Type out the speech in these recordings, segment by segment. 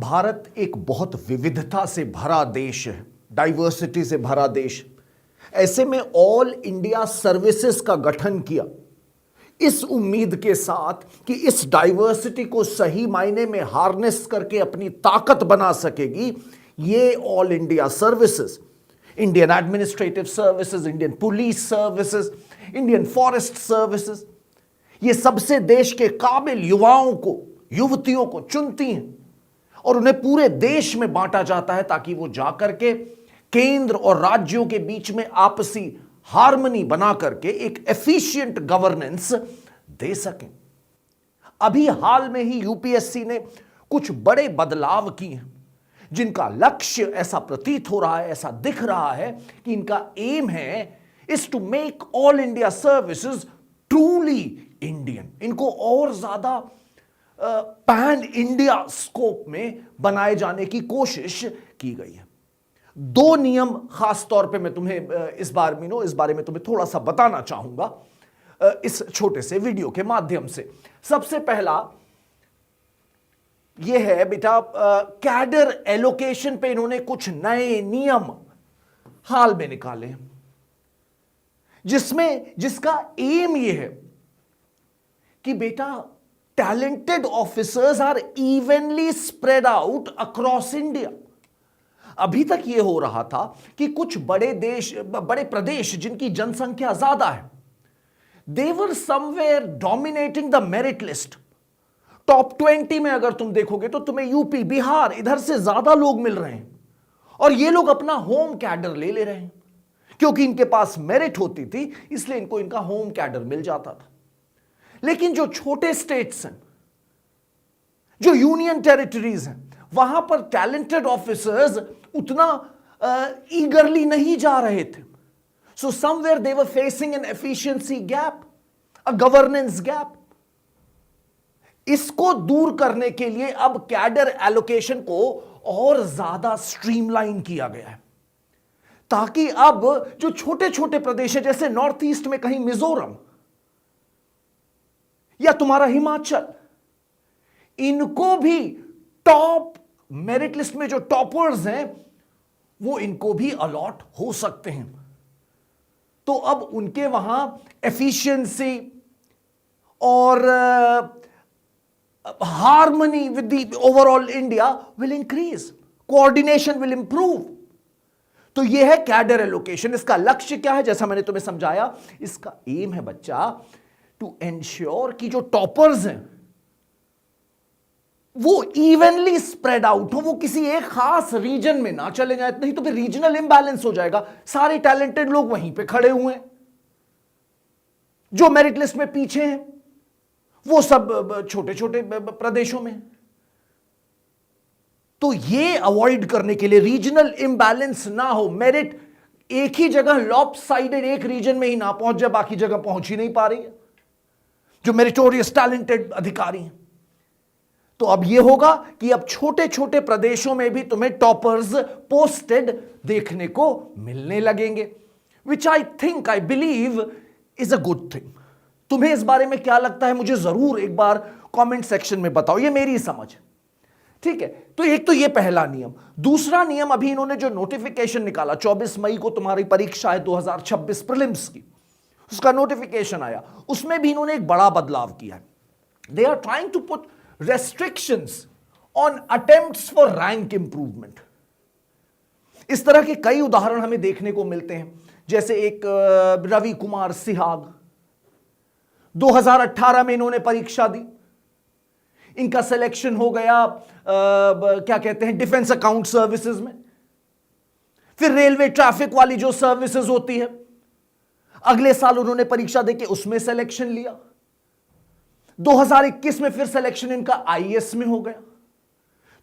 भारत एक बहुत विविधता से भरा देश है, डाइवर्सिटी से भरा देश। ऐसे में ऑल इंडिया सर्विसेज का गठन किया इस उम्मीद के साथ कि इस डाइवर्सिटी को सही मायने में हार्नेस करके अपनी ताकत बना सकेगी। ये all India services, Indian administrative services, Indian police services, Indian forest services, ये सबसे देश के काबिल युवाओं को, युवतियों को चुनती हैं और उन्हें पूरे देश में बांटा जाता है ताकि वो जाकर के केंद्र और राज्यों के बीच में आपसी हार्मनी बना करके एक एफिशिएंट गवर्नेंस दे सकें। अभी हाल में ही यूपीएससी ने कुछ बड़े बदलाव किए हैं जिनका लक्ष्य, ऐसा प्रतीत हो रहा है, ऐसा दिख रहा है कि इनका एम है is to make all India services truly Indian. इनको और ज्यादा पैन इंडिया स्कोप में बनाए जाने की कोशिश की गई है। दो नियम खास तौर पे मैं तुम्हें इस बारे में तुम्हें थोड़ा सा बताना चाहूंगा इस छोटे से वीडियो के माध्यम से। सबसे पहला यह है बेटा, कैडर एलोकेशन पे इन्होंने कुछ नए नियम हाल में निकाले हैं जिसका एम यह है कि बेटा talented officers are evenly spread out across India. अभी तक यह हो रहा था कि कुछ बड़े प्रदेश जिनकी जनसंख्या ज्यादा है, they were somewhere dominating the merit list. Top 20 में अगर तुम देखोगे तो तुम्हें यूपी, बिहार, इधर से ज्यादा लोग मिल रहे हैं और ये लोग अपना होम कैडर ले रहे हैं क्योंकि इनके पास मेरिट होती थी, इसलिए इनको इनका होम कैडर मिल जाता था। लेकिन जो छोटे स्टेट्स हैं, जो यूनियन टेरिटरीज हैं, वहां पर टैलेंटेड ऑफिसर्स उतना ईगरली नहीं जा रहे थे। So somewhere they were facing an efficiency gap, a governance gap. इसको दूर करने के लिए अब कैडर एलोकेशन को और ज्यादा स्ट्रीमलाइन किया गया है ताकि अब जो छोटे छोटे प्रदेश है, जैसे नॉर्थ ईस्ट में कहीं मिजोरम या तुम्हारा हिमाचल, इनको भी टॉप मेरिट लिस्ट में जो टॉपर्स हैं वो इनको भी अलॉट हो सकते हैं। तो अब उनके वहां एफिशिएंसी और harmony with the overall India will increase, coordination will improve. तो यह है कैडर एलोकेशन। इसका लक्ष्य क्या है? जैसा मैंने तुम्हें समझाया, इसका एम है बच्चा टू एंश्योर कि जो टॉपर्स हैं वो इवनली स्प्रेड आउट हो, वो किसी एक खास रीजन में ना चले जाए, नहीं तो फिर रीजनल इंबैलेंस हो जाएगा। सारे टैलेंटेड लोग वहीं पे खड़े हुए हैं, जो मेरिट लिस्ट में पीछे हैं वो सब छोटे छोटे प्रदेशों में। तो ये अवॉइड करने के लिए, रीजनल इंबैलेंस ना हो, मेरिट एक ही जगह लॉपसाइडेड एक रीजन में ही ना पहुंच जाए, बाकी जगह पहुंच ही नहीं पा रही है जो मेरिटोरियस टैलेंटेड अधिकारी हैं। तो अब यह होगा कि अब छोटे छोटे प्रदेशों में भी तुम्हें टॉपर्स पोस्टेड देखने को मिलने लगेंगे, which I think, I believe is a good thing. तुम्हें इस बारे में क्या लगता है मुझे जरूर एक बार कमेंट सेक्शन में बताओ, ये मेरी समझ। ठीक है, तो एक तो ये पहला नियम। दूसरा नियम, अभी इन्होंने जो नोटिफिकेशन निकाला, 24 मई को तुम्हारी परीक्षा है 2026 प्रीलिम्स की, उसका नोटिफिकेशन आया, उसमें भी इन्होंने एक बड़ा बदलाव किया है। They are trying to put restrictions on attempts for rank improvement। इस तरह के कई उदाहरण हमें देखने को मिलते हैं, जैसे एक रवि कुमार सिहाग, 2018 में इन्होंने परीक्षा दी, इनका सिलेक्शन हो गया क्या कहते हैं, डिफेंस अकाउंट सर्विसेज में। फिर रेलवे ट्रैफिक वाली जो सर्विसेज होती है, अगले साल उन्होंने परीक्षा देके उसमें सिलेक्शन लिया। 2021 में फिर सिलेक्शन इनका आईएएस में हो गया।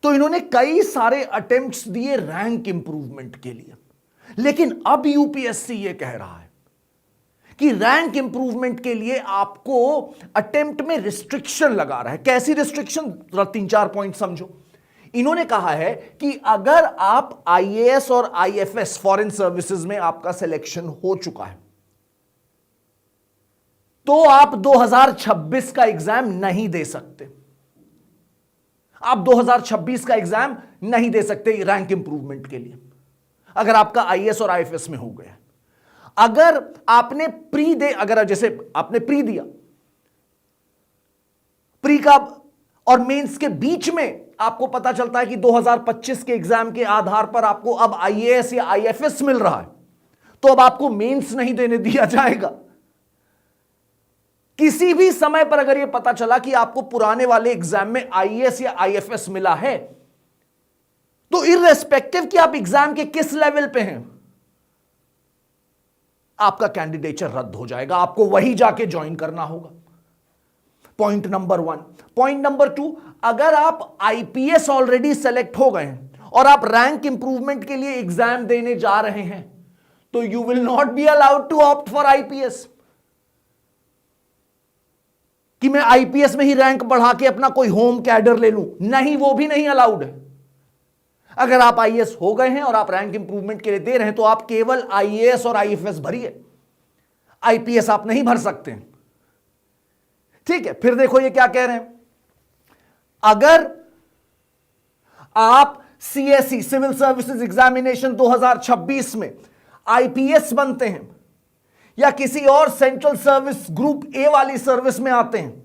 तो इन्होंने कई सारे अटेम्प्ट्स दिए रैंक इंप्रूवमेंट के लिए। लेकिन अब यूपीएससी ये कह रहा है कि रैंक इंप्रूवमेंट के लिए आपको अटेम्प्ट में रिस्ट्रिक्शन लगा रहा है। कैसी रिस्ट्रिक्शन? 3-4 पॉइंट समझो। इन्होंने कहा है कि अगर आप आईएएस और आईएफएस फॉरेन सर्विसेज में आपका सिलेक्शन हो चुका है तो आप 2026 का एग्जाम नहीं दे सकते। आप 2026 का एग्जाम नहीं दे सकते रैंक इंप्रूवमेंट के लिए अगर आपका आईएएस और आईएफएस में हो गया। अगर आपने अगर जैसे आपने प्री दिया, प्री का और मेंस के बीच में आपको पता चलता है कि 2025 के एग्जाम के आधार पर आपको अब आईएएस या आईएफएस मिल रहा है, तो अब आपको मेंस नहीं देने दिया जाएगा। किसी भी समय पर अगर यह पता चला कि आपको पुराने वाले एग्जाम में आईएएस या आईएफएस मिला है, तो इररेस्पेक्टिव कि आप एग्जाम के किस लेवल पे हैं, आपका कैंडिडेचर रद्द हो जाएगा, आपको वही जाके ज्वाइन करना होगा। Point number 1। पॉइंट नंबर 2, अगर आप आईपीएस ऑलरेडी सेलेक्ट हो गए हैं और आप रैंक इंप्रूवमेंट के लिए एग्जाम देने जा रहे हैं, तो you will not be allowed to opt for IPS, कि मैं आईपीएस में ही रैंक बढ़ा के अपना कोई होम कैडर ले लूं, नहीं, वो भी नहीं अलाउड है। अगर आप आईएएस हो गए हैं और आप रैंक इंप्रूवमेंट के लिए दे रहे हैं, तो आप केवल आईएएस और आईएफएस भरिए, आईपीएस आप नहीं भर सकते। ठीक है, फिर देखो ये क्या कह रहे हैं, अगर आप सीएसई सिविल सर्विसेज एग्जामिनेशन 2026 में आईपीएस बनते हैं या किसी और सेंट्रल सर्विस ग्रुप ए वाली सर्विस में आते हैं,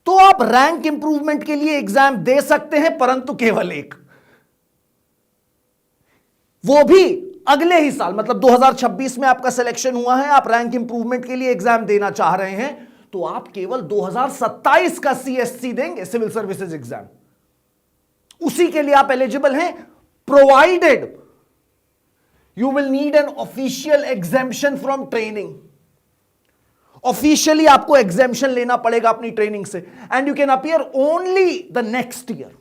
तो आप रैंक इंप्रूवमेंट के लिए एग्जाम दे सकते हैं, परंतु केवल एक, वो भी अगले ही साल, मतलब 2026 में आपका सिलेक्शन हुआ है, आप रैंक इंप्रूवमेंट के लिए एग्जाम देना चाह रहे हैं, तो आप केवल 2027 का सीएससी देंगे, सिविल सर्विसेज एग्जाम, उसी के लिए आप एलिजिबल हैं, provided you will need an official exemption from training. Officially आपको एग्जेम्पशन लेना पड़ेगा अपनी ट्रेनिंग से, and you can appear only the next year.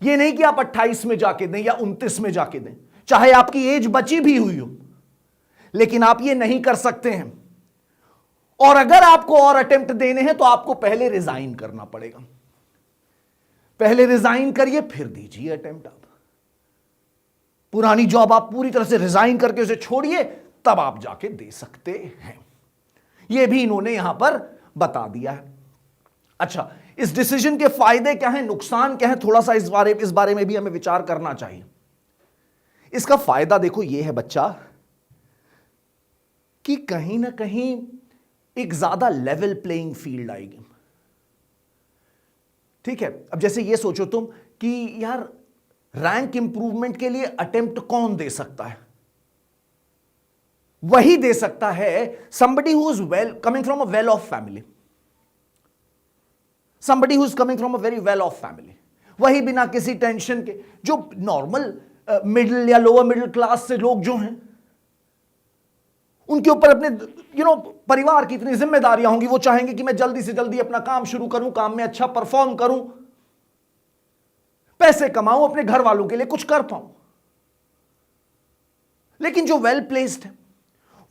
यह नहीं कि आप 28 में जाके दें या 29 में जाके दें, चाहे आपकी एज बची भी हुई हो, लेकिन आप ये नहीं कर सकते हैं। और अगर आपको और अटेम्प्ट देने हैं, तो आपको पहले रिजाइन करना पड़ेगा, पहले रिजाइन करिए फिर दीजिए अटेम्प्ट। आप पुरानी जॉब आप पूरी तरह से रिजाइन करके उसे छोड़िए, तब आप जाके दे सकते हैं। यह भी इन्होंने यहां पर बता दिया है। अच्छा, इस डिसीजन के फायदे क्या हैं, नुकसान क्या हैं, थोड़ा सा इस बारे में भी हमें विचार करना चाहिए। इसका फायदा देखो यह है बच्चा, कि कहीं ना कहीं एक ज्यादा लेवल प्लेइंग फील्ड आएगी। ठीक है, अब जैसे ये सोचो तुम कि यार रैंक इंप्रूवमेंट के लिए अटेम्प्ट कौन दे सकता है, वही दे सकता है somebody who is coming from a well off family, somebody who is coming from a very well off family, वही बिना किसी टेंशन के, जो नॉर्मल मिडिल या लोअर मिडिल क्लास से लोग जो हैं, उनके ऊपर अपने परिवार की इतनी जिम्मेदारियां होंगी, वो चाहेंगे कि मैं जल्दी से जल्दी अपना काम शुरू करूं, काम में अच्छा परफॉर्म करूं, पैसे कमाऊं, अपने घर वालों के लिए कुछ कर पाऊं। लेकिन जो वेल प्लेस्ड है,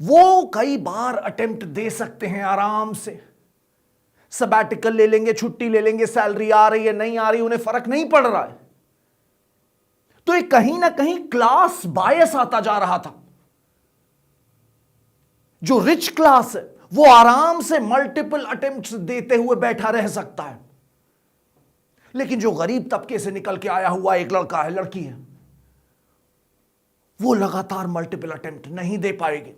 वो कई बार अटेम्प्ट दे सकते हैं आराम से, सबैटिकल ले लेंगे, छुट्टी ले लेंगे, सैलरी आ रही है नहीं आ रही उन्हें फर्क नहीं पड़ रहा है। तो ये कहीं ना कहीं क्लास बायस आता जा रहा था। जो रिच क्लास है वो आराम से मल्टीपल अटेम्प्ट्स देते हुए बैठा रह सकता है, लेकिन जो गरीब तबके से निकल के आया हुआ एक लड़का है, लड़की है, वो लगातार मल्टीपल अटेम्प्ट नहीं दे पाएगी।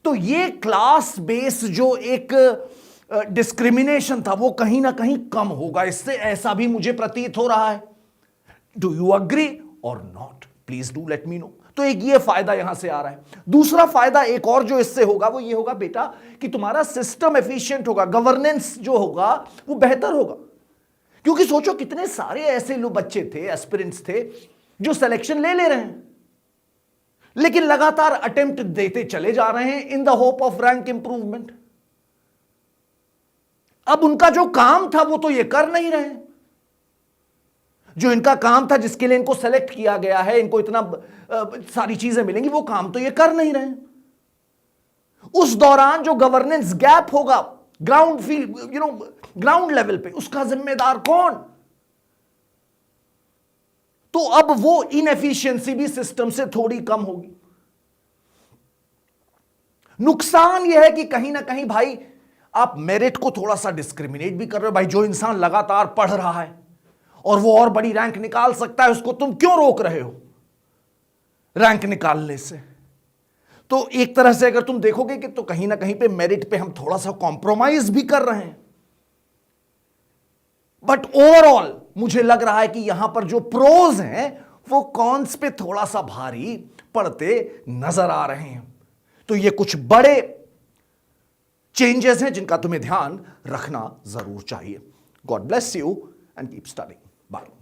तो ये क्लास बेस जो एक डिस्क्रिमिनेशन था, वो कहीं ना कहीं कम होगा इससे, ऐसा भी मुझे प्रतीत हो रहा है। डू यू अग्री और not? Please do let me know. तो एक ये फायदा यहां से आ रहा है। दूसरा फायदा एक और जो इससे होगा वो ये होगा बेटा कि तुम्हारा सिस्टम एफिशिएंट होगा, गवर्नेंस जो होगा वो बेहतर होगा। क्योंकि सोचो कितने सारे ऐसे लोग बच्चे थे, एस्पिरेंट्स थे, जो सिलेक्शन ले रहे हैं, लेकिन लगातार अटेम्प्ट देते चले जा रहे हैं in the hope of rank improvement. अब उनका जो काम था वो तो ये कर नहीं रहे। जो इनका काम था, जिसके लिए इनको सेलेक्ट किया गया है, इनको इतना सारी चीजें मिलेंगी, वो काम तो ये कर नहीं रहे। उस दौरान जो गवर्नेंस गैप होगा ग्राउंड फील्ड, ग्राउंड लेवल पे, उसका जिम्मेदार कौन? तो अब वो इनएफिशिएंसी भी सिस्टम से थोड़ी कम होगी। नुकसान यह है कि कहीं ना कहीं भाई आप मेरिट को थोड़ा सा डिस्क्रिमिनेट भी कर रहे हो। भाई जो इंसान लगातार पढ़ रहा है और वो और बड़ी रैंक निकाल सकता है, उसको तुम क्यों रोक रहे हो रैंक निकालने से? तो एक तरह से अगर तुम देखोगे कि तो कहीं ना कहीं पे मेरिट पे हम थोड़ा सा कॉम्प्रोमाइज भी कर रहे हैं। बट ओवरऑल मुझे लग रहा है कि यहां पर जो प्रोज हैं वो कॉन्स पे थोड़ा सा भारी पड़ते नजर आ रहे हैं। तो ये कुछ बड़े चेंजेस हैं जिनका तुम्हें ध्यान रखना जरूर चाहिए। God bless you and keep studying. Bye.